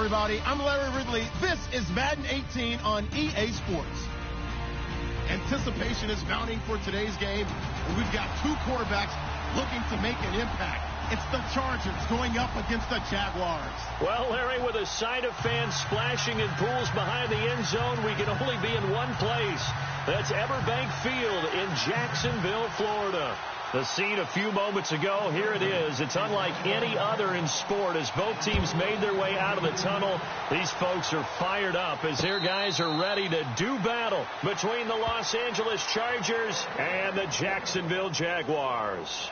everybody. I'm Larry Ridley. This is Madden 18 on EA Sports. Anticipation is mounting for today's game, and we've got two quarterbacks looking to make an impact. It's the Chargers going up against the Jaguars. Well, Larry, with a sight of fans splashing in pools behind the end zone, we can only be in one place. That's Everbank Field in Jacksonville, Florida. The scene a few moments ago, here it is. It's unlike any other in sport as both teams made their way out of the tunnel. These folks are fired up as their guys are ready to do battle between the Los Angeles Chargers and the Jacksonville Jaguars.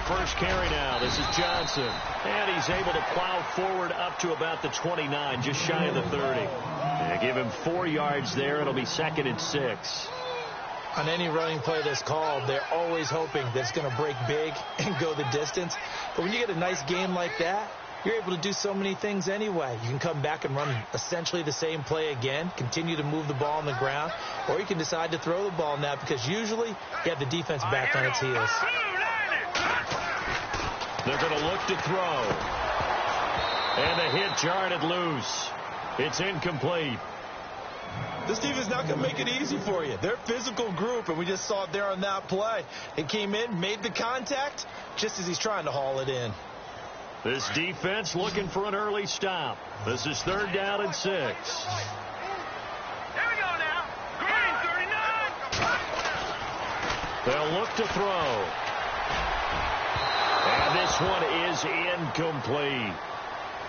First carry now. This is Johnson. And he's able to plow forward up to about the 29, just shy of the 30. They give him 4 yards there. It'll be 2nd and 6. On any running play that's called, they're always hoping that it's going to break big and go the distance. But when you get a nice game like that, you're able to do so many things anyway. You can come back and run essentially the same play again, continue to move the ball on the ground, or you can decide to throw the ball now because usually you have the defense back on its heels. They're going to look to throw. And the hit jarred it loose. It's incomplete. This team is not going to make it easy for you. They're a physical group, and we just saw it there on that play. It came in, made the contact, just as he's trying to haul it in. This defense looking for an early stop. This is 3rd down and 6. Here we go now. Green 39. They'll look to throw. And this one is incomplete.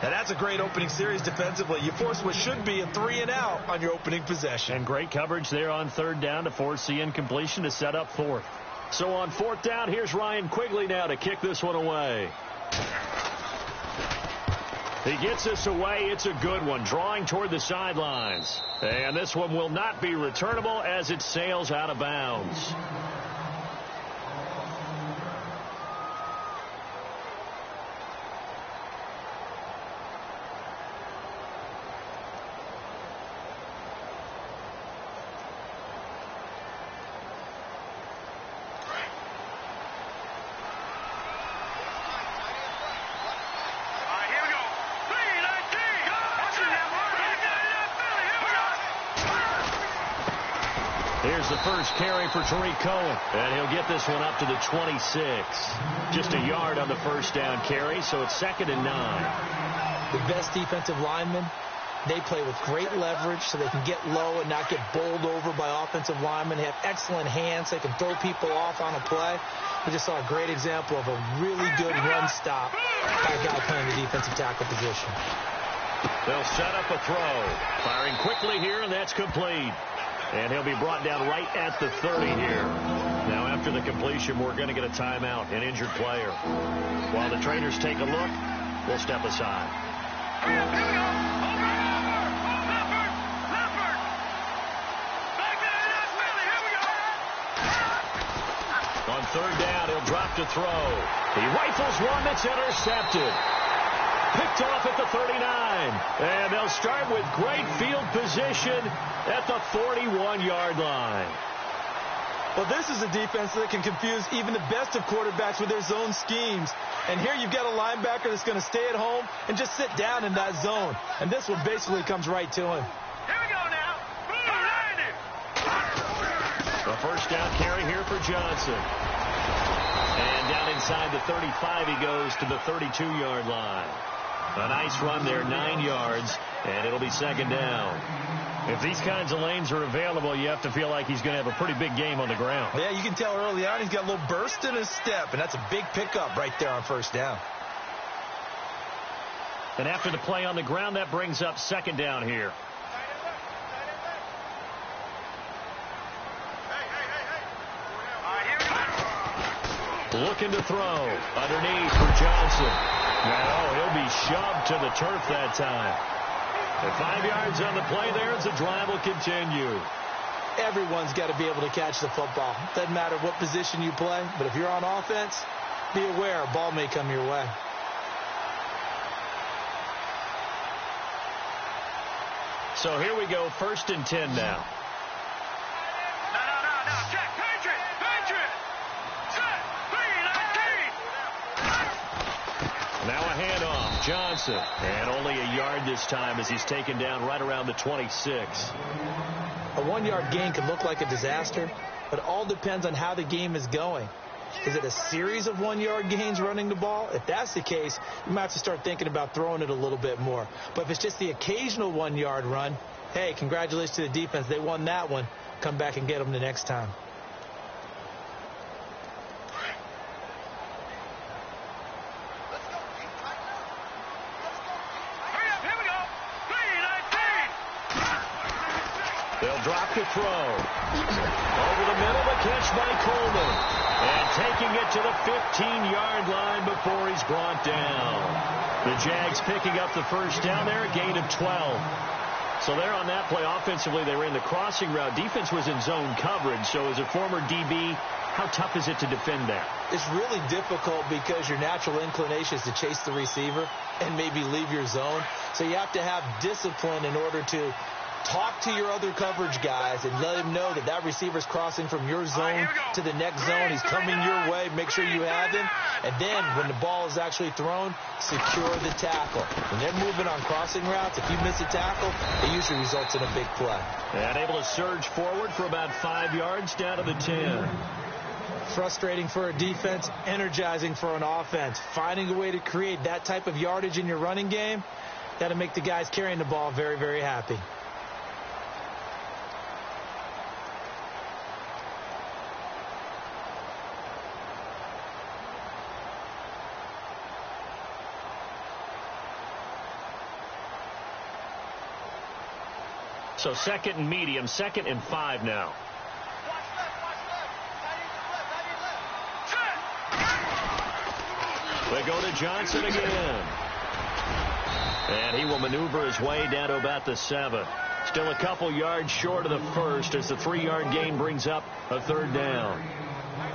And that's a great opening series defensively. You force what should be a 3 and out on your opening possession. And great coverage there on 3rd down to force the incompletion to set up 4th. So on 4th down, here's Ryan Quigley now to kick this one away. He gets this away. It's a good one, drawing toward the sidelines. And this one will not be returnable as it sails out of bounds. Here's the first carry for Tariq Cohen. And he'll get this one up to the 26. Just a yard on the first down carry, so it's 2nd and 9. The best defensive linemen, they play with great leverage so they can get low and not get bowled over by offensive linemen. They have excellent hands. They can throw people off on a play. We just saw a great example of a really good run stop by a guy playing the defensive tackle position. They'll set up a throw. Firing quickly here, and that's complete. And he'll be brought down right at the 30 here. Now, after the completion, we're going to get a timeout, an injured player. While the trainers take a look, we'll step aside. Here we go. Over. Leopard. Back there, that's Billy. Here we go. On 3rd down, he'll drop to throw. He rifles one that's intercepted. Picked off at the 39. And they'll start with great field position at the 41-yard line. Well, this is a defense that can confuse even the best of quarterbacks with their zone schemes. And here you've got a linebacker that's going to stay at home and just sit down in that zone. And this one basically comes right to him. Here we go now. The first down carry here for Johnson. And down inside the 35, he goes to the 32-yard line. A nice run there, 9 yards, and it'll be 2nd down. If these kinds of lanes are available, you have to feel like he's going to have a pretty big game on the ground. Yeah, you can tell early on he's got a little burst in his step, and that's a big pickup right there on 1st down. And after the play on the ground, that brings up 2nd down here. Looking to throw underneath for Johnson. No, he'll be shoved to the turf that time. At 5 yards on the play there as the drive will continue. Everyone's got to be able to catch the football. Doesn't matter what position you play, but if you're on offense, be aware a ball may come your way. So here we go, 1st and 10 now. No. Check. Patriot. Set. 3-19. Now a handoff. Johnson. And only a yard this time as he's taken down right around the 26. A 1-yard gain can look like a disaster, but it all depends on how the game is going. Is it a series of 1-yard gains running the ball? If that's the case, you might have to start thinking about throwing it a little bit more. But if it's just the occasional 1-yard run, hey, congratulations to the defense. They won that one. Come back and get them the next time. They'll drop to throw. Over the middle, the catch by Coleman. And taking it to the 15-yard line before he's brought down. The Jags picking up the first down there, a gain of 12. So there on that play, offensively, they ran the crossing route. Defense was in zone coverage. So as a former DB, how tough is it to defend that? It's really difficult because your natural inclination is to chase the receiver and maybe leave your zone. So you have to have discipline in order to talk to your other coverage guys and let him know that that receiver's crossing from your zone to the next zone. He's coming your way. Make sure you have him. And then when the ball is actually thrown, secure the tackle. When they're moving on crossing routes, if you miss a tackle, it usually results in a big play. And able to surge forward for about 5 yards down to the 10. Frustrating for a defense, energizing for an offense. Finding a way to create that type of yardage in your running game, that'll make the guys carrying the ball very, very happy. So 2nd and medium, 2nd and 5 now. They go to Johnson again. And he will maneuver his way down to about the 7. Still a couple yards short of the first as the 3-yard gain brings up a 3rd down.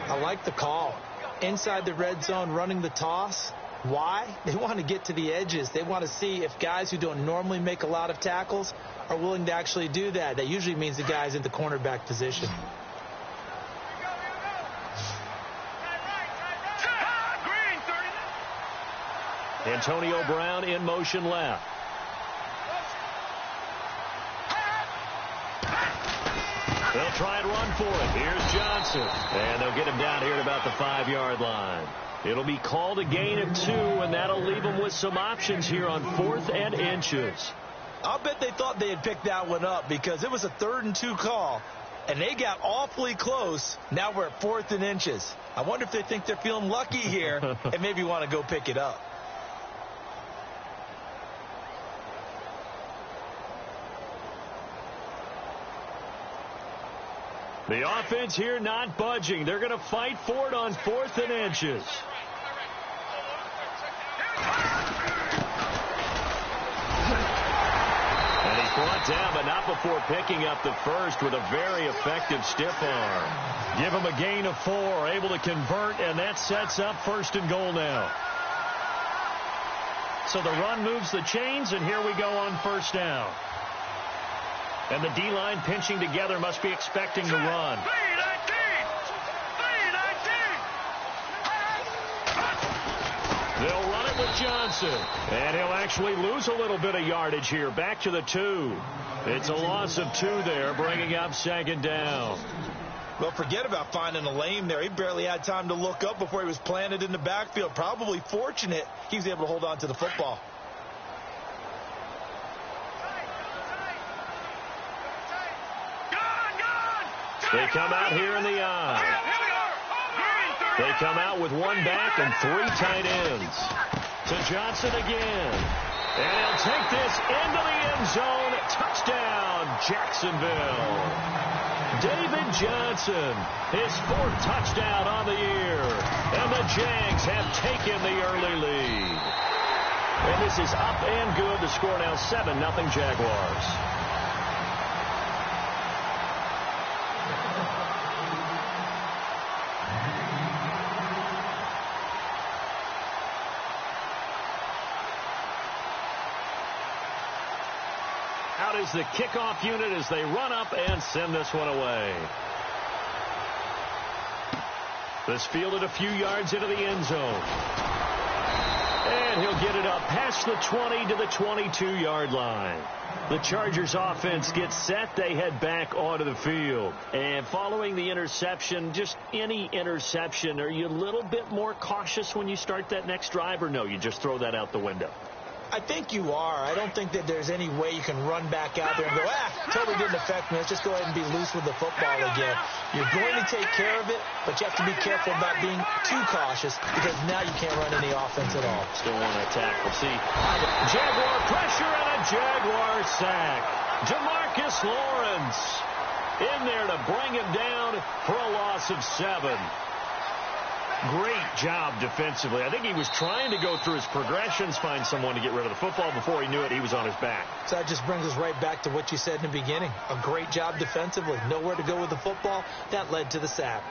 I like the call. Inside the red zone running the toss. Why? They want to get to the edges. They want to see if guys who don't normally make a lot of tackles are willing to actually do that. That usually means the guy's in the cornerback position. Antonio Brown in motion left. They'll try and run for it. Here's Johnson. And they'll get him down here at about the 5-yard line. It'll be called a gain of 2, and that'll leave them with some options here on 4th and inches. I'll bet they thought they had picked that one up because it was a 3rd and 2 call, and they got awfully close. Now we're at 4th and inches. I wonder if they think they're feeling lucky here and maybe want to go pick it up. The offense here not budging. They're going to fight for it on 4th and inches. And he's brought down, but not before picking up the first with a very effective stiff arm. Give him a gain of 4, able to convert, and that sets up 1st and goal now. So the run moves the chains, and here we go on 1st down. And the D-line pinching together must be expecting the run. They'll run it with Johnson. And he'll actually lose a little bit of yardage here. Back to the 2. It's a loss of 2 there, bringing up 2nd down. Well, forget about finding a lane there. He barely had time to look up before he was planted in the backfield. Probably fortunate he was able to hold on to the football. They come out here in the eye. They come out with 1 back and 3 tight ends. To Johnson again. And he'll take this into the end zone. Touchdown, Jacksonville. David Johnson, his 4th touchdown on the year. And the Jags have taken the early lead. And this is up and good. The score now 7-0 Jaguars. Out is the kickoff unit as they run up and send this one away. This fielded a few yards into the end zone. And he'll get it up past the 20 to the 22-yard line. The Chargers offense gets set. They head back onto the field. And following the interception, just any interception, are you a little bit more cautious when you start that next drive, or no, you just throw that out the window? I think you are. I don't think that there's any way you can run back out there and go, totally didn't affect me. Let's just go ahead and be loose with the football again. You're going to take care of it, but you have to be careful about being too cautious because now you can't run any offense at all. Still want to attack. We'll see. Jaguar pressure and a Jaguar sack. Jamarcus Lawrence in there to bring him down for a loss of 7. Great job defensively. I think he was trying to go through his progressions, find someone to get rid of the football. Before he knew it, he was on his back. So that just brings us right back to what you said in the beginning. A great job defensively. Nowhere to go with the football. That led to the sack.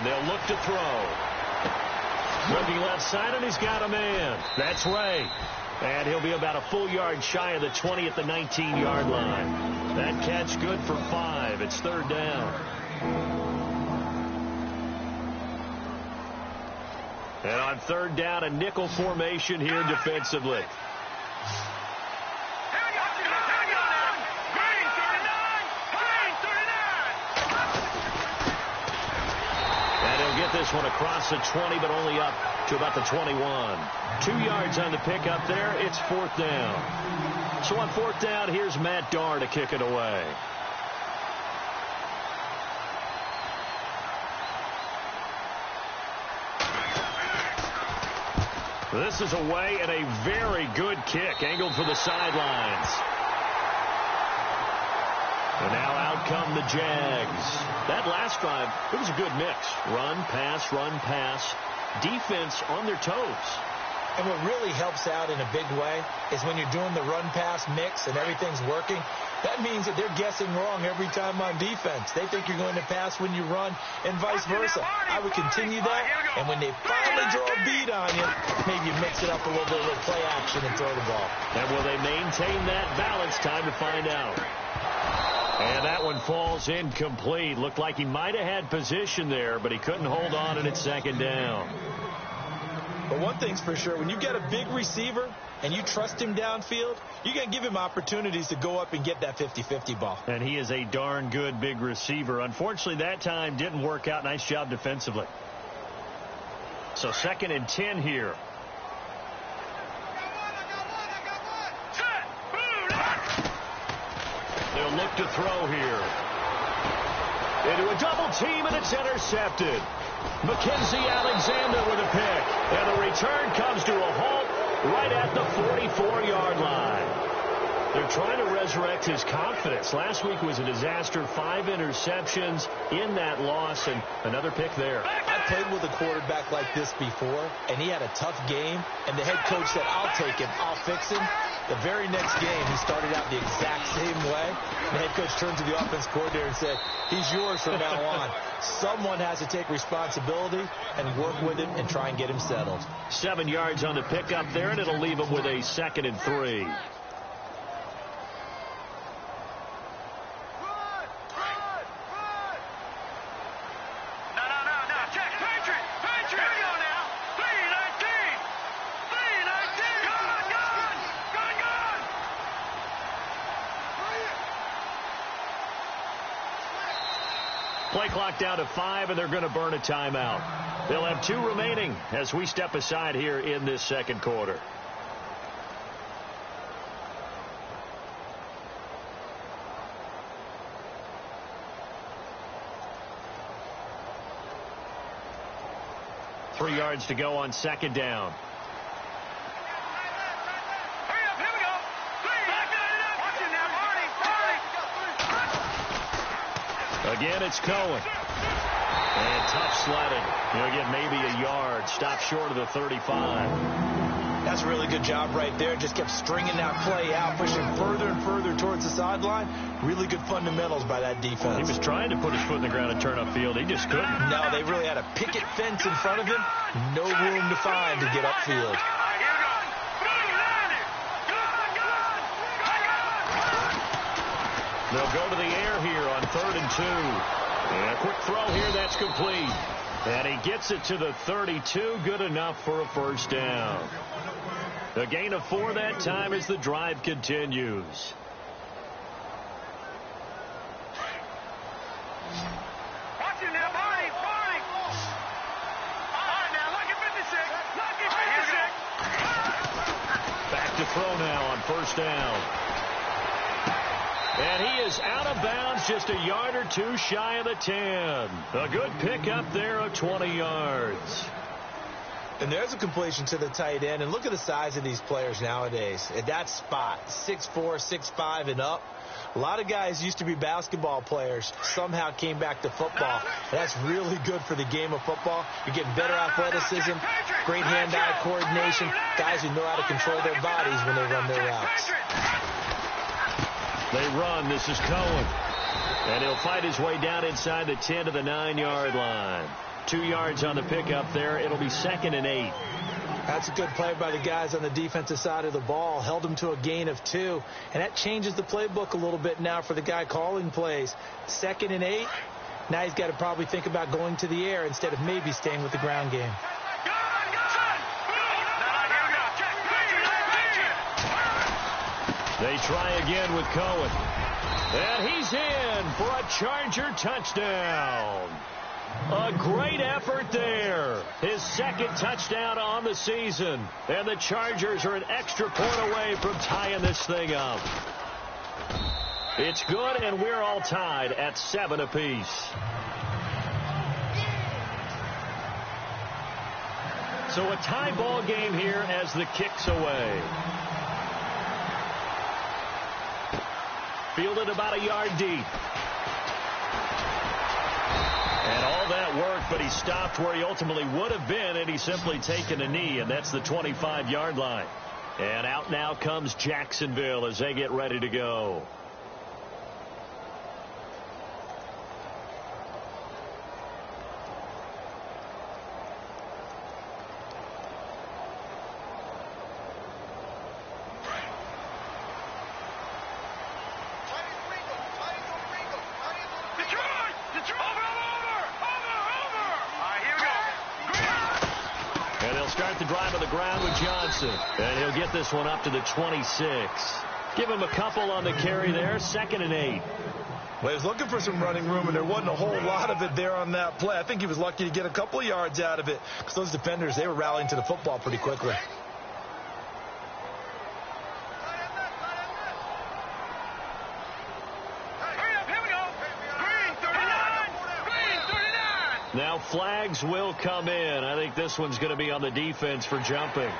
They'll look to throw. Looking left side, and he's got a man. That's Ray. And he'll be about a full yard shy of the 20 at the 19-yard line. That catch good for 5. It's 3rd down. And on 3rd down, a nickel formation here defensively. This one across the 20, but only up to about the 21. 2 yards on the pickup there. It's 4th down. So on 4th down, here's Matt Darr to kick it away. This is away and a very good kick, angled for the sidelines. And now out come the Jags. That last drive, it was a good mix. Run, pass, defense on their toes. And what really helps out in a big way is when you're doing the run-pass mix and everything's working, that means that they're guessing wrong every time on defense. They think you're going to pass when you run and vice versa. I would continue that, and when they finally draw a beat on you, maybe you mix it up a little bit with play action and throw the ball. And will they maintain that balance? Time to find out. And that one falls incomplete. Looked like he might have had position there, but he couldn't hold on, and it's 2nd down. But one thing's for sure, when you got a big receiver and you trust him downfield, you're going to give him opportunities to go up and get that 50-50 ball. And he is a darn good big receiver. Unfortunately, that time didn't work out. Nice job defensively. So 2nd and 10 here. They'll look to throw here. Into a double team, and it's intercepted. Mackenzie Alexander with a pick. And the return comes to a halt right at the 44-yard line. They're trying to resurrect his confidence. Last week was a disaster. 5 interceptions in that loss, and another pick there. I played with a quarterback like this before, and he had a tough game, and the head coach said, I'll take him, I'll fix him. The very next game, he started out the exact same way. The head coach turned to the offense coordinator and said, he's yours from now on. Someone has to take responsibility and work with him and try and get him settled. 7 yards on the pickup there, and it'll leave him with a 2nd and 3. Play clock down to 5, and they're going to burn a timeout. They'll have 2 remaining as we step aside here in this 2nd quarter. 3 yards to go on second down. Again, it's Cohen. And tough sledding. He'll get maybe a yard. Stop short of the 35. That's a really good job right there. Just kept stringing that play out, pushing further and further towards the sideline. Really good fundamentals by that defense. He was trying to put his foot in the ground and turn upfield. He just couldn't. No, they really had a picket fence in front of him. No room to find to get upfield. They'll go to the air here on 3rd and 2. And a quick throw here, that's complete. And he gets it to the 32, good enough for a first down. A gain of 4 that time as the drive continues. Watch it now, Barney. All right, now, lucky 56. Lucky 56. Back to throw now on first down. And he is out of bounds, just a yard or 2 shy of the 10. A good pickup there of 20 yards. And there's a completion to the tight end. And look at the size of these players nowadays. At that spot, 6'4", 6'5", and up. A lot of guys used to be basketball players, somehow came back to football. And that's really good for the game of football. You're getting better athleticism, great hand-eye coordination, guys who know how to control their bodies when they run their routes. They run. This is Cohen. And he'll fight his way down inside the 10 to the 9-yard line. 2 yards on the pickup there. It'll be 2nd and 8. That's a good play by the guys on the defensive side of the ball. Held them to a gain of 2. And that changes the playbook a little bit now for the guy calling plays. 2nd and 8. Now he's got to probably think about going to the air instead of maybe staying with the ground game. They try again with Cohen. And he's in for a Charger touchdown. A great effort there. His 2nd touchdown on the season. And the Chargers are an extra point away from tying this thing up. It's good, and we're all tied at 7 apiece. So a tie ball game here as the kick's away. Fielded about a yard deep. And all that worked, but he stopped where he ultimately would have been, and he's simply taken a knee, and that's the 25-yard line. And out now comes Jacksonville as they get ready to go. Start the drive on the ground with Johnson. And he'll get this one up to the 26. Give him a couple on the carry there. 2nd and 8. Well, he was looking for some running room, and there wasn't a whole lot of it there on that play. I think he was lucky to get a couple of yards out of it because those defenders, they were rallying to the football pretty quickly. Now flags will come in. I think this one's going to be on the defense for jumping.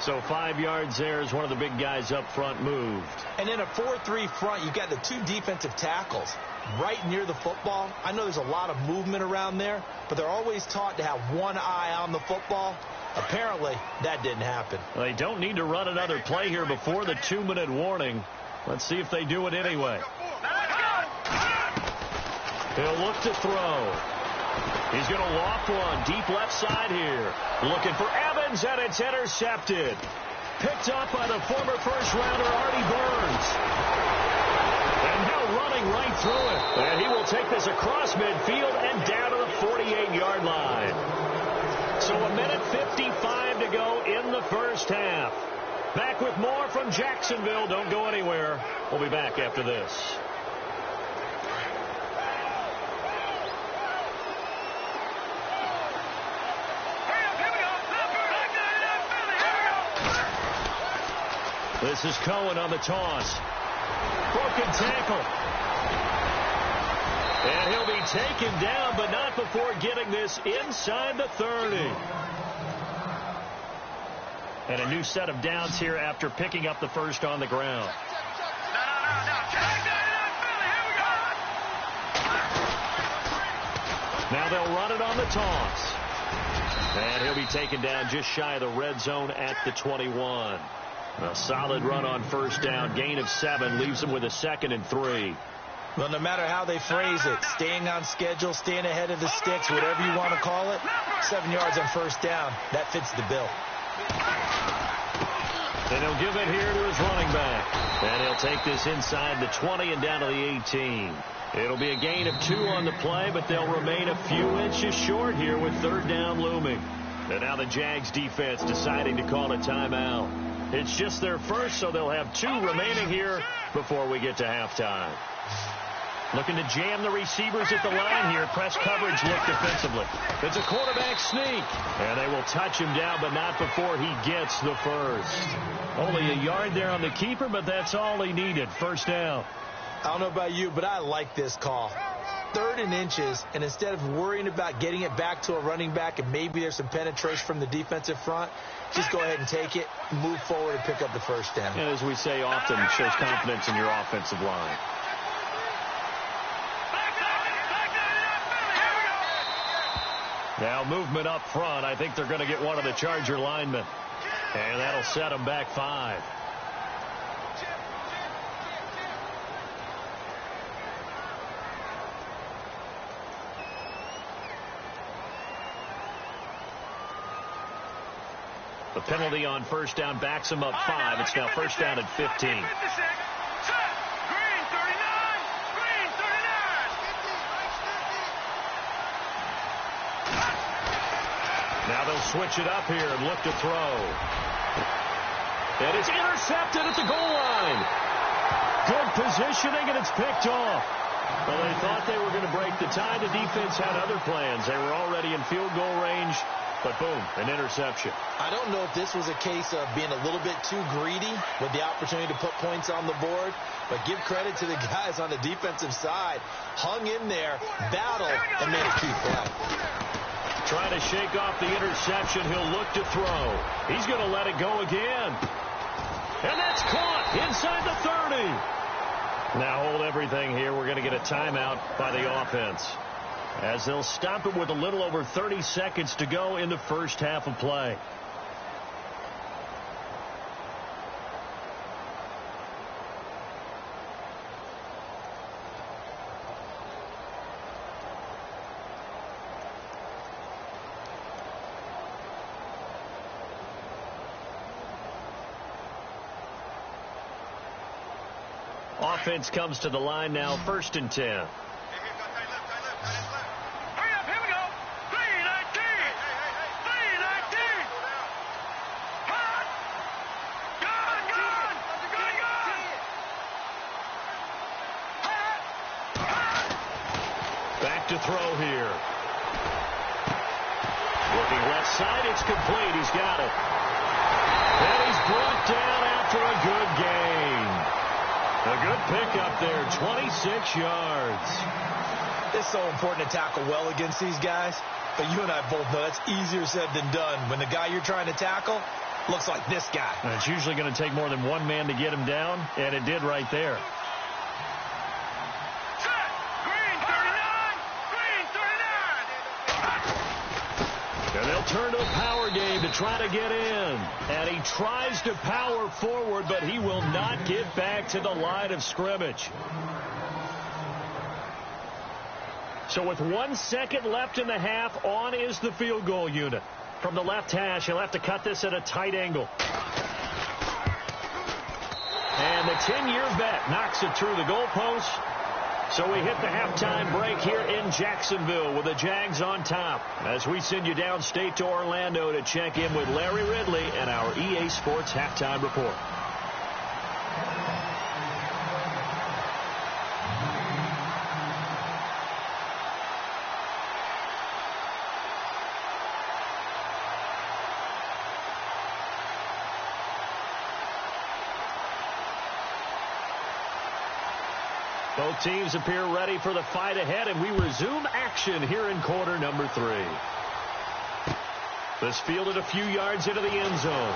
So 5 yards there as one of the big guys up front moved. And in a 4-3 front, you've got the 2 defensive tackles right near the football. I know there's a lot of movement around there, but they're always taught to have one eye on the football. Apparently, that didn't happen. Well, they don't need to run another play here before the 2-minute warning. Let's see if they do it anyway. He'll look to throw. He's going to loft one deep left side here. Looking for Evans, and it's intercepted. Picked up by the former first-rounder Artie Burns. And now running right through it. And he will take this across midfield and down to the 48-yard line. So 1:55 to go in the first half. Back with more from Jacksonville. Don't go anywhere. We'll be back after this. This is Cohen on the toss. Broken tackle. And he'll be taken down, but not before getting this inside the 30. And a new set of downs here after picking up the first on the ground. Now they'll run it on the toss. And he'll be taken down just shy of the red zone at the 21. A solid run on first down. Gain of 7 leaves him with a 2nd and 3. Well, no matter how they phrase it, staying on schedule, staying ahead of the sticks, whatever you want to call it, 7 yards on first down, that fits the bill. And he'll give it here to his running back. And he'll take this inside the 20 and down to the 18. It'll be a gain of 2 on the play, but they'll remain a few inches short here with third down looming. And now the Jags defense deciding to call a timeout. It's just their first, so they'll have 2 remaining here before we get to halftime. Looking to jam the receivers at the line here. Press coverage look defensively. It's a quarterback sneak. And they will touch him down, but not before he gets the first. Only a yard there on the keeper, but that's all he needed. First down. I don't know about you, but I like this call. 3rd and inches, and instead of worrying about getting it back to a running back and maybe there's some penetration from the defensive front, just go ahead and take it, move forward, and pick up the first down. And as we say often, it shows confidence in your offensive line. Now movement up front. I think they're going to get one of the Charger linemen. And that'll set them back 5. The penalty on first down backs them up 5. It's now first down at 15. Now they'll switch it up here and look to throw. And it's intercepted at the goal line. Good positioning, and it's picked off. Well, they thought they were going to break the tie. The defense had other plans. They were already in field goal range, but boom, an interception. I don't know if this was a case of being a little bit too greedy with the opportunity to put points on the board, but give credit to the guys on the defensive side. Hung in there, battled, and made a key play. Trying to shake off the interception. He'll look to throw. He's going to let it go again. And that's caught inside the 30. Now hold everything here. We're going to get a timeout by the offense, as they'll stop it with a little over 30 seconds to go in the first half of play. Offense comes to the line now, 1st and 10. Hurry up, here we go. 3-19. 3-19. Hot. Gone. Back to throw here. Looking left side, it's complete. He's got it. And he's brought down after a good gain. A good pickup there, 26 yards. It's so important to tackle well against these guys, but you and I both know that's easier said than done when the guy you're trying to tackle looks like this guy. And it's usually going to take more than one man to get him down, and it did right there. And they'll turn to the power game to try to get in. And he tries to power forward, but he will not get back to the line of scrimmage. So with 1 second left in the half, on is the field goal unit. From the left hash, he'll have to cut this at a tight angle. And the 10-year vet knocks it through the goalpost. So we hit the halftime break here in Jacksonville with the Jags on top, as we send you downstate to Orlando to check in with Larry Ridley and our EA Sports Halftime Report. Both teams appear ready for the fight ahead, and we resume action here in quarter number 3. This fielded a few yards into the end zone.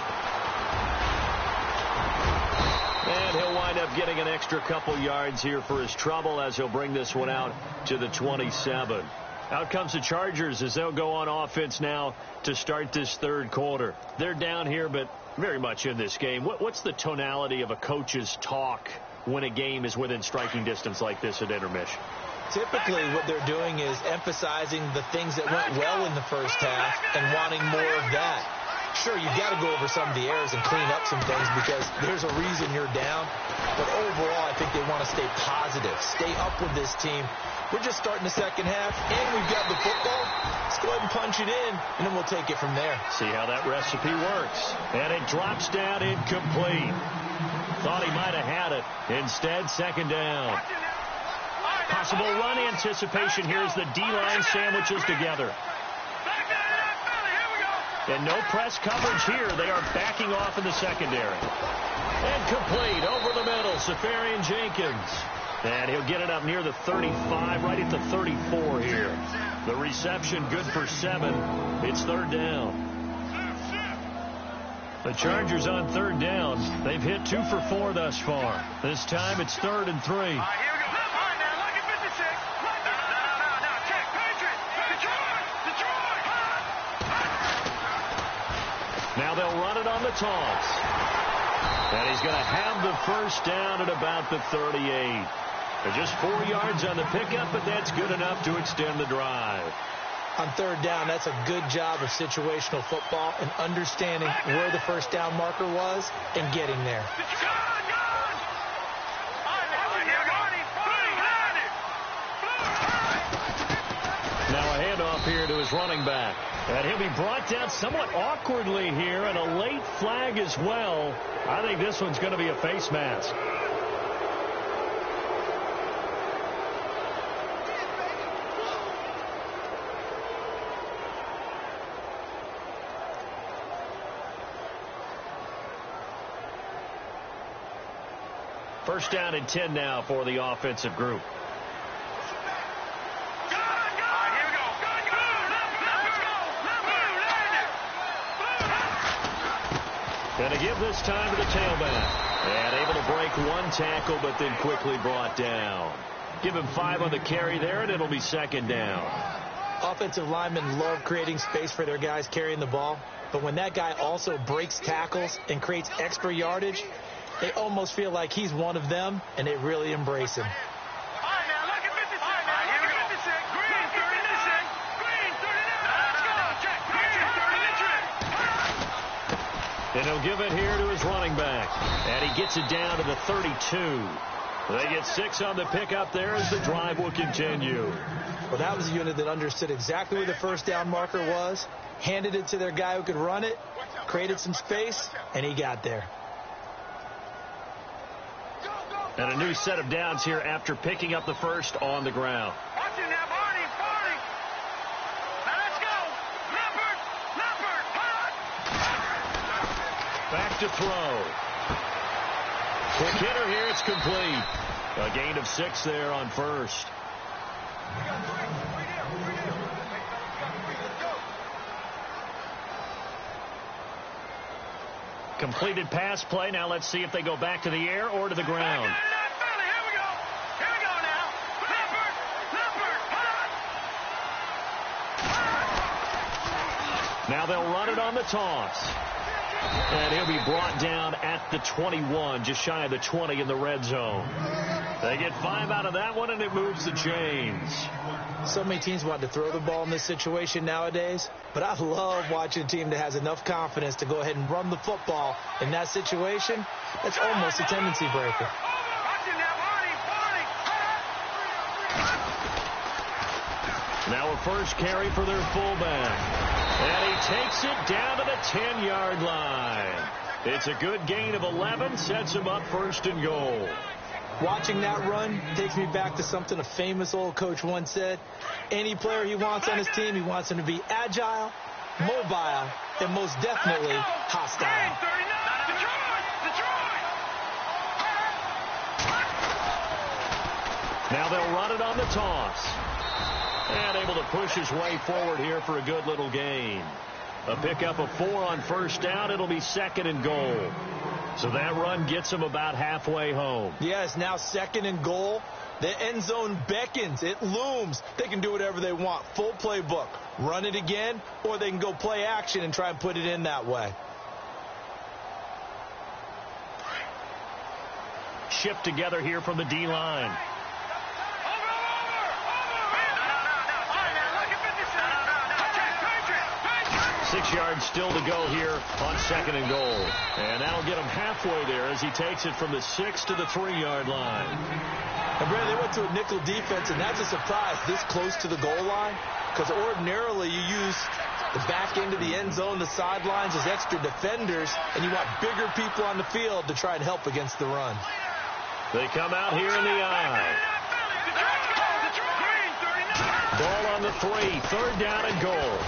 And he'll wind up getting an extra couple yards here for his trouble as he'll bring this one out to the 27. Out comes the Chargers as they'll go on offense now to start this third quarter. They're down here, but very much in this game. What's the tonality of a coach's talk when a game is within striking distance like this at intermission? Typically, what they're doing is emphasizing the things that went well in the first half and wanting more of that. Sure, you've got to go over some of the errors and clean up some things because there's a reason you're down. But overall, I think they want to stay positive, stay up with this team. We're just starting the second half, and we've got the football. Let's go ahead and punch it in, and then we'll take it from there. See how that recipe works. And it drops down incomplete. Thought he might have had it. Instead, second down. Possible run anticipation here as the D-line sandwiches together. And no press coverage here. They are backing off in the secondary. And complete over the middle. Safarian Jenkins. And he'll get it up near the 35, right at the 34 here. The reception good for 7. It's third down. The Chargers on third down. They've hit 2 for 4 thus far. This time it's 3rd and 3. Now they'll run it on the toss. And he's going to have the first down at about the 38. Just 4 yards on the pickup, but that's good enough to extend the drive. On third down, that's a good job of situational football and understanding where the first down marker was and getting there. Now a handoff here to his running back. And he'll be brought down somewhat awkwardly here, and a late flag as well. I think this one's going to be a face mask. First down and 10 now for the offensive group. Going to give this time to the tailback. And able to break one tackle, but then quickly brought down. Give him 5 on the carry there, and it'll be second down. Offensive linemen love creating space for their guys carrying the ball. But when that guy also breaks tackles and creates extra yardage, they almost feel like he's one of them, and they really embrace him. And he'll give it here to his running back. And he gets it down to the 32. They get 6 on the pickup there as the drive will continue. Well, that was a unit that understood exactly where the first down marker was, handed it to their guy who could run it, created some space, and he got there. And a new set of downs here after picking up the first on the ground. Back to throw. Quick hitter here. It's complete. A gain of 6 there on first. Completed pass play. Now let's see if they go back to the air or to the ground. Now they'll run it on the toss. And he'll be brought down at the 21, just shy of the 20 in the red zone. They get 5 out of that one, and it moves the chains. So many teams want to throw the ball in this situation nowadays, but I love watching a team that has enough confidence to go ahead and run the football in that situation. That's almost a tendency breaker. Now a first carry for their fullback. And he takes it down to the 10-yard line. It's a good gain of 11, sets him up first and goal. Watching that run takes me back to something a famous old coach once said. Any player he wants on his team, he wants him to be agile, mobile, and most definitely hostile. Now they'll run it on the toss. And able to push his way forward here for a good little gain. A pickup of 4 on first down. It'll be 2nd and goal. So that run gets them about halfway home. Yes, now 2nd and goal. The end zone beckons. It looms. They can do whatever they want. Full playbook. Run it again, or they can go play action and try and put it in that way. Shipped together here from the D-line. 6 yards still to go here on 2nd and goal. And that'll get him halfway there as he takes it from the 6 to the 3-yard line. And Brad, they went to a nickel defense, and that's a surprise this close to the goal line, because ordinarily you use the back end of the end zone, the sidelines as extra defenders, and you want bigger people on the field to try and help against the run. They come out here in the eye. Ball on the 3, 3rd down and goal.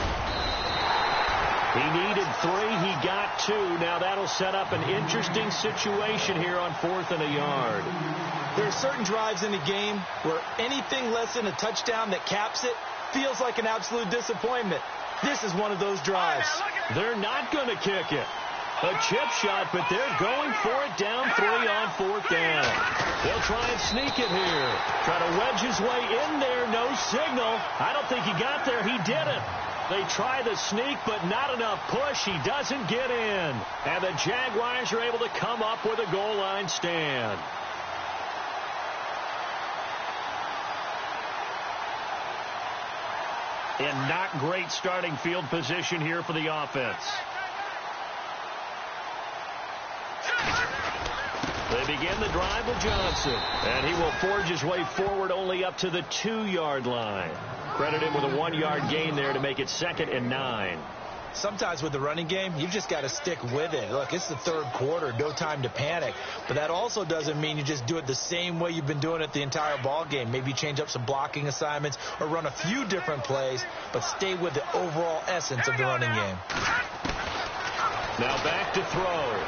He needed 3. He got 2. Now that'll set up an interesting situation here on 4th and a yard. There are certain drives in the game where anything less than a touchdown that caps it feels like an absolute disappointment. This is one of those drives. They're not going to kick it. A chip shot, but they're going for it down 3 on 4th down. They'll try and sneak it here. Try to wedge his way in there. No signal. I don't think he got there. He didn't. They try the sneak, but not enough push. He doesn't get in. And the Jaguars are able to come up with a goal line stand. In not great starting field position here for the offense. They begin the drive with Johnson. And he will forge his way forward only up to the 2-yard line. Credit him with a 1-yard gain there to make it 2nd and 9. Sometimes with the running game, you've just got to stick with it. Look, it's the 3rd quarter, no time to panic. But that also doesn't mean you just do it the same way you've been doing it the entire ball game. Maybe change up some blocking assignments or run a few different plays, but stay with the overall essence of the running game. Now back to throw.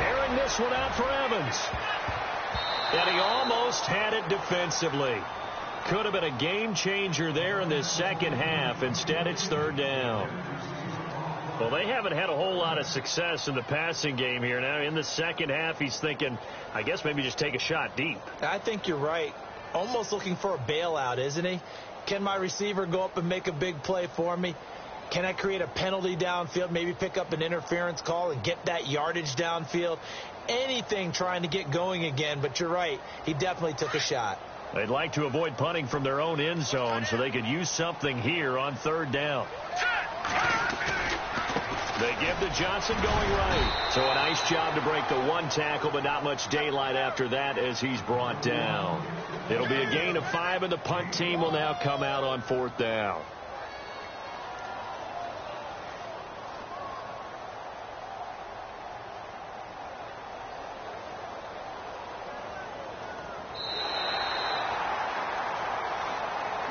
Airing this one out for Evans. And he almost had it defensively. Could have been a game changer there in this second half. Instead, it's 3rd down. Well, they haven't had a whole lot of success in the passing game here. Now, in the second half, he's thinking, I guess maybe just take a shot deep. I think you're right. Almost looking for a bailout, isn't he? Can my receiver go up and make a big play for me? Can I create a penalty downfield, maybe pick up an interference call and get that yardage downfield? Anything trying to get going again, but you're right. He definitely took a shot. They'd like to avoid punting from their own end zone so they could use something here on 3rd down. They give to Johnson going right. So a nice job to break the 1 tackle, but not much daylight after that as he's brought down. It'll be a gain of 5, and the punt team will now come out on 4th down.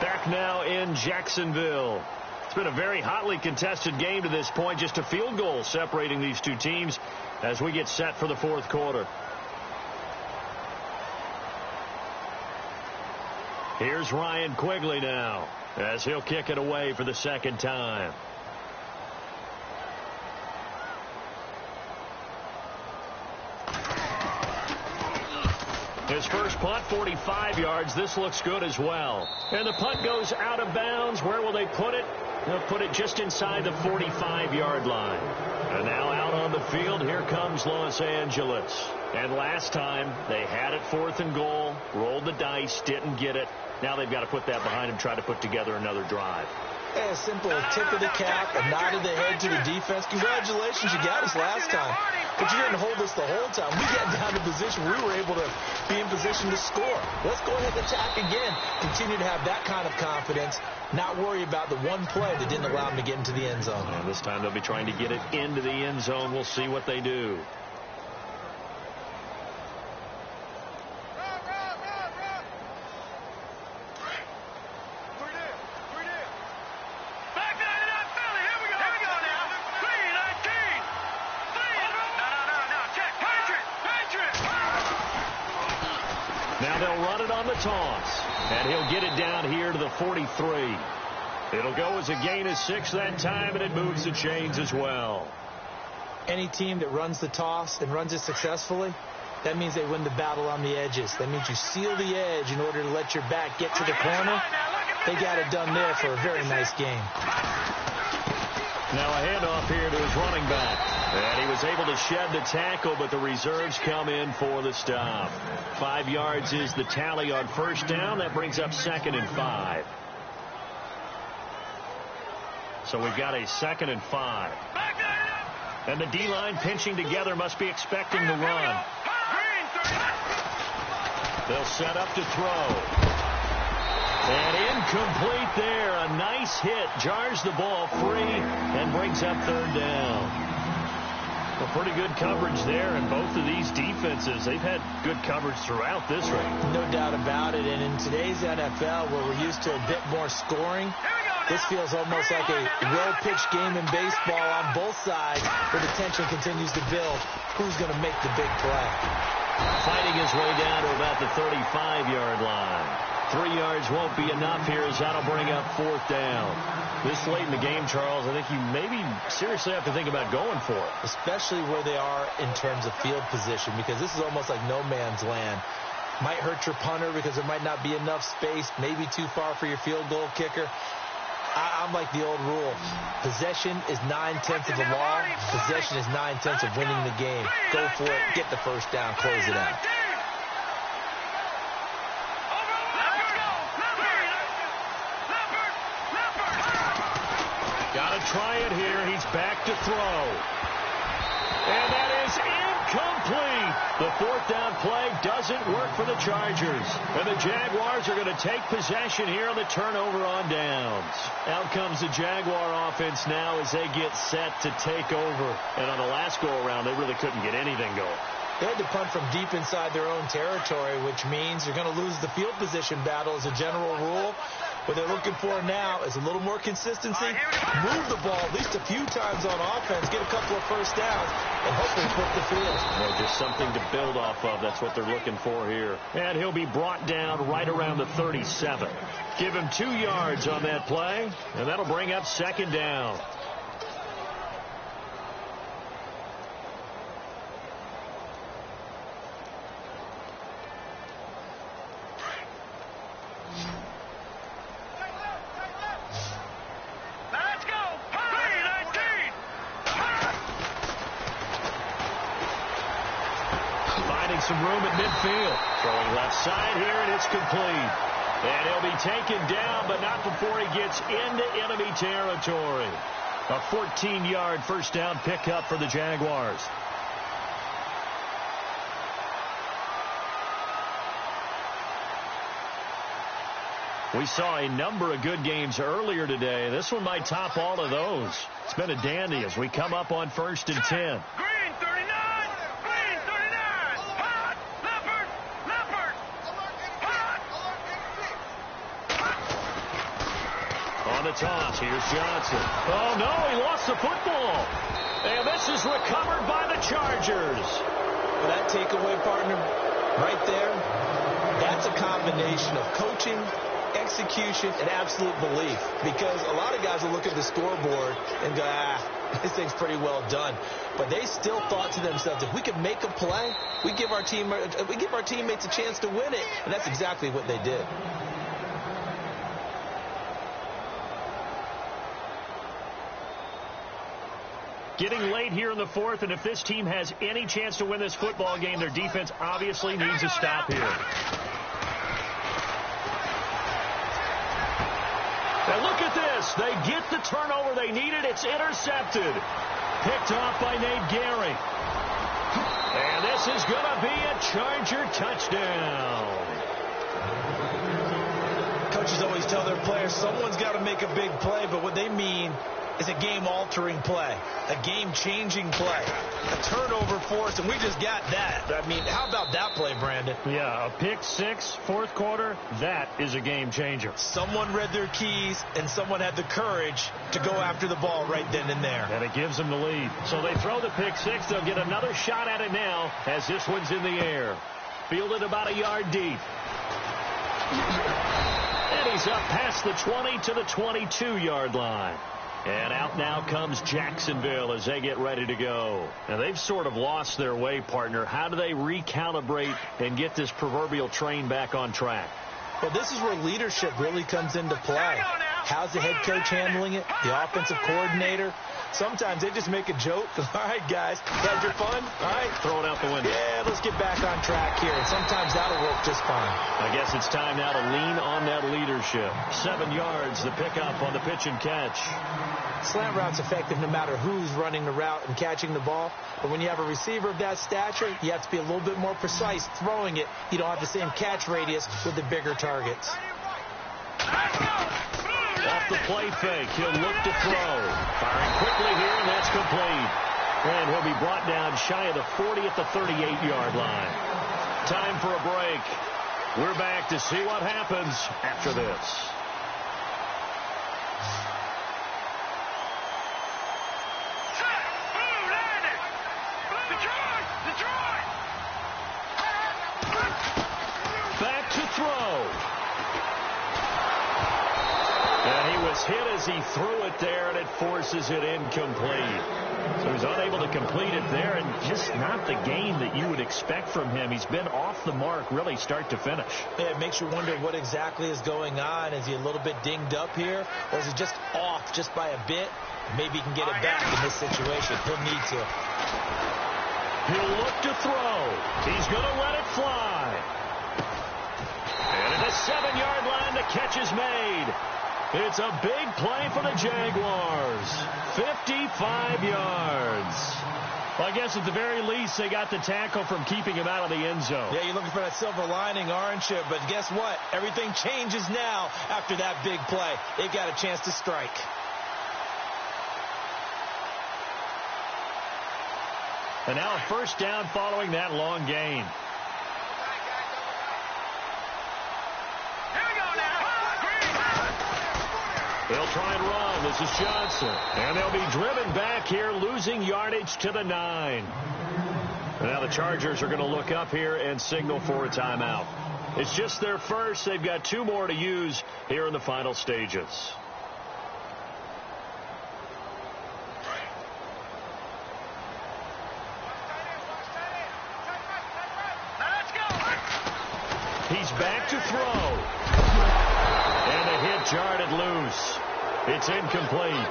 Back now in Jacksonville. It's been a very hotly contested game to this point. Just a field goal separating these two teams as we get set for the 4th quarter. Here's Ryan Quigley now as he'll kick it away for the 2nd time. His first punt, 45 yards. This looks good as well. And the punt goes out of bounds. Where will they put it? They'll put it just inside the 45-yard line. And now out on the field, here comes Los Angeles. And last time, they had it 4th and goal, rolled the dice, didn't get it. Now they've got to put that behind them, try to put together another drive. Hey, a simple tip of the cap, a nod of the head to the defense. Congratulations, you got us last time. But you didn't hold us the whole time. We got down to position where we were able to be in position to score. Let's go ahead and attack again. Continue to have that kind of confidence. Not worry about the one play that didn't allow them to get into the end zone. And this time they'll be trying to get it into the end zone. We'll see what they do. Now they'll run it on the toss. And he'll get it down here to the 43. It'll go as a gain of 6 that time, and it moves the chains as well. Any team that runs the toss and runs it successfully, that means they win the battle on the edges. That means you seal the edge in order to let your back get to the corner. They got it done there for a very nice game. Now a handoff here to his running back. And he was able to shed the tackle, but the reserves come in for the stop. 5 yards is the tally on first down. That brings up 2nd and 5. So we've got a 2nd and 5. And the D-line pinching together, must be expecting the run. They'll set up to throw. And incomplete there. A nice hit. Jars the ball free and brings up 3rd down. Well, pretty good coverage there, and both of these defenses, they've had good coverage throughout this range. No doubt about it. And in today's NFL, where we're used to a bit more scoring, this feels almost like a well-pitched game in baseball on both sides, where the tension continues to build. Who's going to make the big play? Fighting his way down to about the 35-yard line. 3 yards won't be enough here, as that'll bring up 4th down. This late in the game, Charles, I think you maybe seriously have to think about going for it. Especially where they are in terms of field position, because this is almost like no man's land. Might hurt your punter because there might not be enough space, maybe too far for your field goal kicker. I'm like the old rule. Possession is 9/10 of the law. Possession is 9/10 of winning the game. Go for it. Get the first down. Close it out. Got to try it here. He's back to throw. And that is incomplete. The 4th down play doesn't work for the Chargers. And the Jaguars are going to take possession here on the turnover on downs. Out comes the Jaguar offense now as they get set to take over. And on the last go-around, they really couldn't get anything going. They had to punt from deep inside their own territory, which means you're going to lose the field position battle as a general rule. What they're looking for now is a little more consistency, move the ball at least a few times on offense, get a couple of first downs, and hopefully flip the field. Well, just something to build off of. That's what they're looking for here. And he'll be brought down right around the 37. Give him 2 yards on that play, and that'll bring up 2nd down. Some room at midfield. Throwing left side here, and it's complete. And he'll be taken down, but not before he gets into enemy territory. A 14-yard first down pickup for the Jaguars. We saw a number of good games earlier today. This one might top all of those. It's been a dandy as we come up on 1st and 10. The toss. Here's Johnson. Oh, no, he lost the football. And this is recovered by the Chargers. Well, that takeaway, partner, right there, that's a combination of coaching, execution, and absolute belief. Because a lot of guys will look at the scoreboard and go, this thing's pretty well done. But they still thought to themselves, if we could make a play, we give our teammates a chance to win it. And that's exactly what they did. Getting late here in the 4th, and if this team has any chance to win this football game, their defense obviously needs a stop here. Now look at this. They get the turnover they needed. It's intercepted. Picked off by Nate Gehring. And this is going to be a Charger touchdown. Coaches always tell their players someone's got to make a big play, but what they mean is a game-altering play, a game-changing play, a turnover force, and we just got that. I mean, how about that play, Brandon? Yeah, a pick 6, 4th quarter, that is a game-changer. Someone read their keys, and someone had the courage to go after the ball right then and there. And it gives them the lead. So they throw the pick 6. They'll get another shot at it now as this one's in the air. Fielded about a yard deep. And he He's up past the 20 to the 22-yard line. And out now comes Jacksonville as they get ready to go. Now, they've sort of lost their way, partner. How do they recalibrate and get this proverbial train back on track? Well, this is where leadership really comes into play. How's the head coach handling it? The offensive coordinator? Sometimes they just make a joke. All right, guys, had your fun? All right. Throw it out the window. Yeah, let's get back on track here. And sometimes that'll work just fine. I guess it's time now to lean on that leadership. 7 yards, the pickup on the pitch and catch. Slant route's effective no matter who's running the route and catching the ball. But when you have a receiver of that stature, you have to be a little bit more precise throwing it. You don't have the same catch radius with the bigger targets. Off the play fake, he'll look to throw. Firing quickly here, and that's complete. And he'll be brought down shy of the 40 at the 38-yard line. Time for a break. We're back to see what happens after this. Back to throw. And he was hit as he threw it there, and it forces it incomplete. So he's unable to complete it there, and just not the game that you would expect from him. He's been off the mark, really, start to finish. Yeah, it makes you wonder what exactly is going on. Is he a little bit dinged up here, or is he just off just by a bit? Maybe he can get it back in this situation. He'll need to. He'll look to throw. He's going to let it fly. And at the 7-yard line, the catch is made. It's a big play for the Jaguars. 55 yards. Well, I guess at the very least, they got the tackle from keeping him out of the end zone. Yeah, you're looking for that silver lining, aren't you? But guess what? Everything changes now after that big play. They got a chance to strike. And now a first down following that long gain. They'll try and run. This is Johnson. And they'll be driven back here, losing yardage to the 9. Now the Chargers are going to look up here and signal for a timeout. It's just their first. They've got 2 more to use here in the final stages. He's back to throw. And a hit jarred loose. It's incomplete.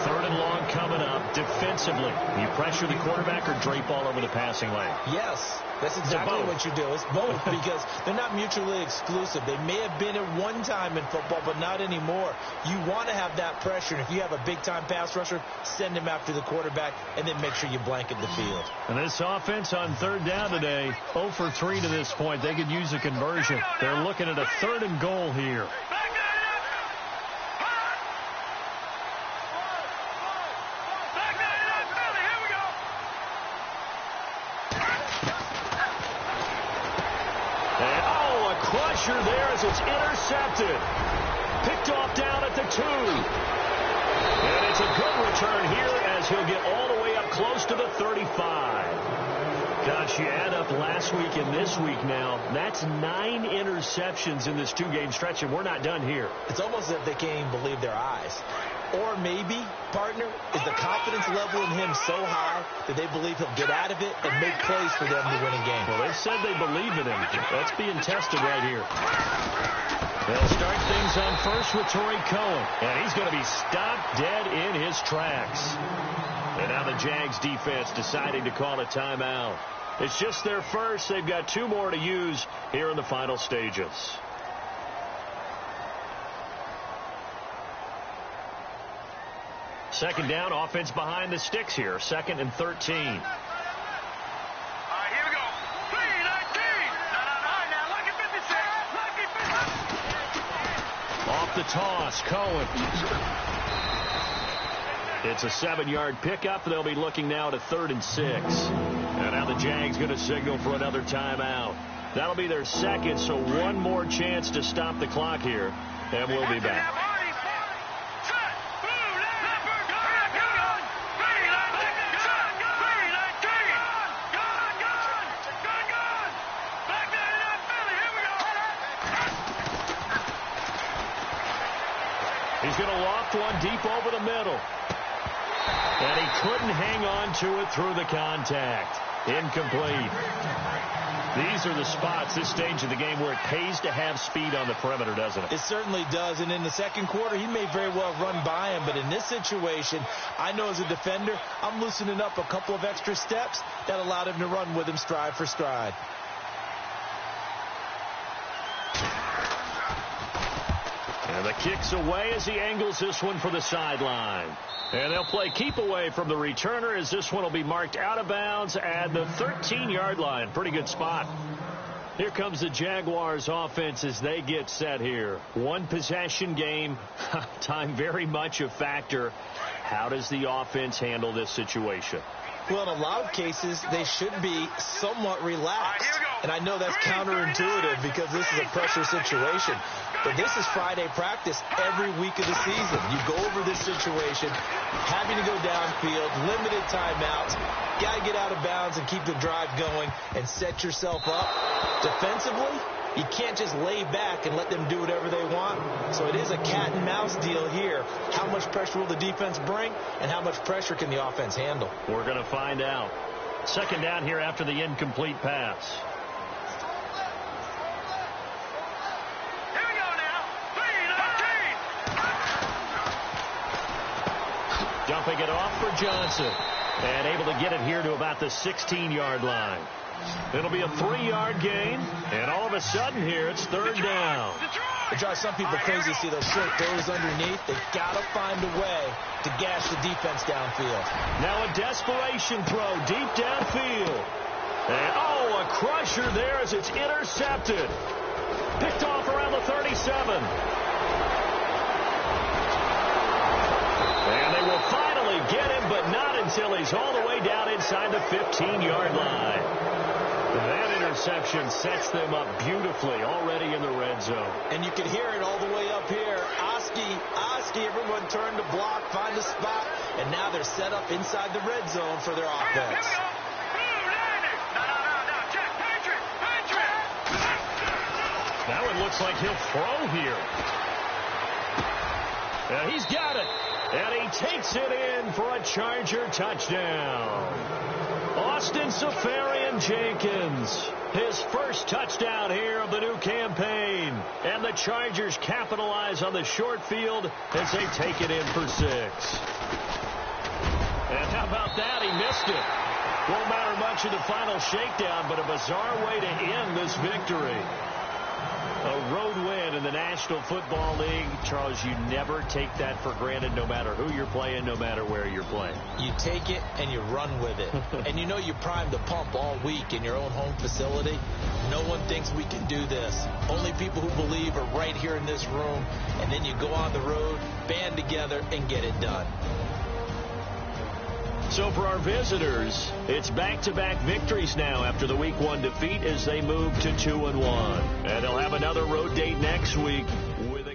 3rd and long coming up. Defensively, you pressure the quarterback or drape all over the passing lane? Yes, that's exactly what you do. It's both because they're not mutually exclusive. They may have been at one time in football, but not anymore. You want to have that pressure. And if you have a big-time pass rusher, send him after the quarterback and then make sure you blanket the field. And this offense on 3rd down today, 0 for 3 to this point. They could use a conversion. They're looking at a 3rd and goal here. There as it's intercepted. Picked off down at the 2. And it's a good return here as he'll get all the way up close to the 35. Gosh, you add up last week and this week now, that's 9 interceptions in this 2-game stretch, and we're not done here. It's almost as if they can't even believe their eyes. Or maybe, partner, is the confidence level in him so high that they believe he'll get out of it and make plays for them to win a game. Well, they said they believe in him. That's being tested right here. They'll start things on first with Torrey Cohen. And he's going to be stopped dead in his tracks. And now the Jags defense deciding to call a timeout. It's just their first. They've got 2 more to use here in the final stages. Second down, offense behind the sticks here. 2nd and 13. Here we go. 3-19. Now look at 56. Off the toss, Cohen. It's a 7-yard pickup. They'll be looking now to 3rd and 6. And now the Jags going to signal for another timeout. That'll be their second, so one more chance to stop the clock here. And we'll be back. going to loft one deep over the middle. And he couldn't hang on to it through the contact. Incomplete. These are the spots, this stage of the game, where it pays to have speed on the perimeter, doesn't it? It certainly does. And in the second quarter, he may very well run by him. But in this situation, I know as a defender, I'm loosening up a couple of extra steps that allowed him to run with him stride for stride. And the kick's away as he angles this one for the sideline. And they'll play keep away from the returner as this one will be marked out of bounds at the 13-yard line. Pretty good spot. Here comes the Jaguars offense as they get set here. One possession game. Time very much a factor. How does the offense handle this situation? Well, in a lot of cases, they should be somewhat relaxed. And I know that's counterintuitive because this is a pressure situation. But this is Friday practice every week of the season. You go over this situation, having to go downfield, limited timeouts, got to get out of bounds and keep the drive going and set yourself up. Defensively, you can't just lay back and let them do whatever they want. So it is a cat and mouse deal here. How much pressure will the defense bring, and how much pressure can the offense handle? We're going to find out. Second down here after the incomplete pass. Here we go now. 3-19. Dumping it off for Johnson. And able to get it here to about the 16-yard line. It'll be a 3-yard gain, and all of a sudden here it's third down. It drives some people crazy to see those short throws underneath. They've got to find a way to gash the defense downfield. Now a desperation throw deep downfield. And oh, a crusher there as it's intercepted. Picked off around the 37. And they will finally get him, but not until he's all the way down inside the 15-yard line. That interception sets them up beautifully already in the red zone. And you can hear it all the way up here. Oski, everyone turned to block, find a spot, and now they're set up inside the red zone for their offense. Now it looks like he'll throw here. And he's got it. And he takes it in for a Charger touchdown. Austin Seferian-Jenkins, his first touchdown here of the new campaign. And the Chargers capitalize on the short field as they take it in for 6. And how about that? He missed it. Won't matter much in the final shakedown, but a bizarre way to end this victory. A road win in the National Football League. Charles, you never take that for granted, no matter who you're playing, no matter where you're playing. You take it and you run with it. And you know you primed the pump all week in your own home facility. No one thinks we can do this. Only people who believe are right here in this room. And then you go on the road, band together, and get it done. So for our visitors, it's back-to-back victories now after the Week 1 defeat as they move to 2-1. And they'll have another road date next week with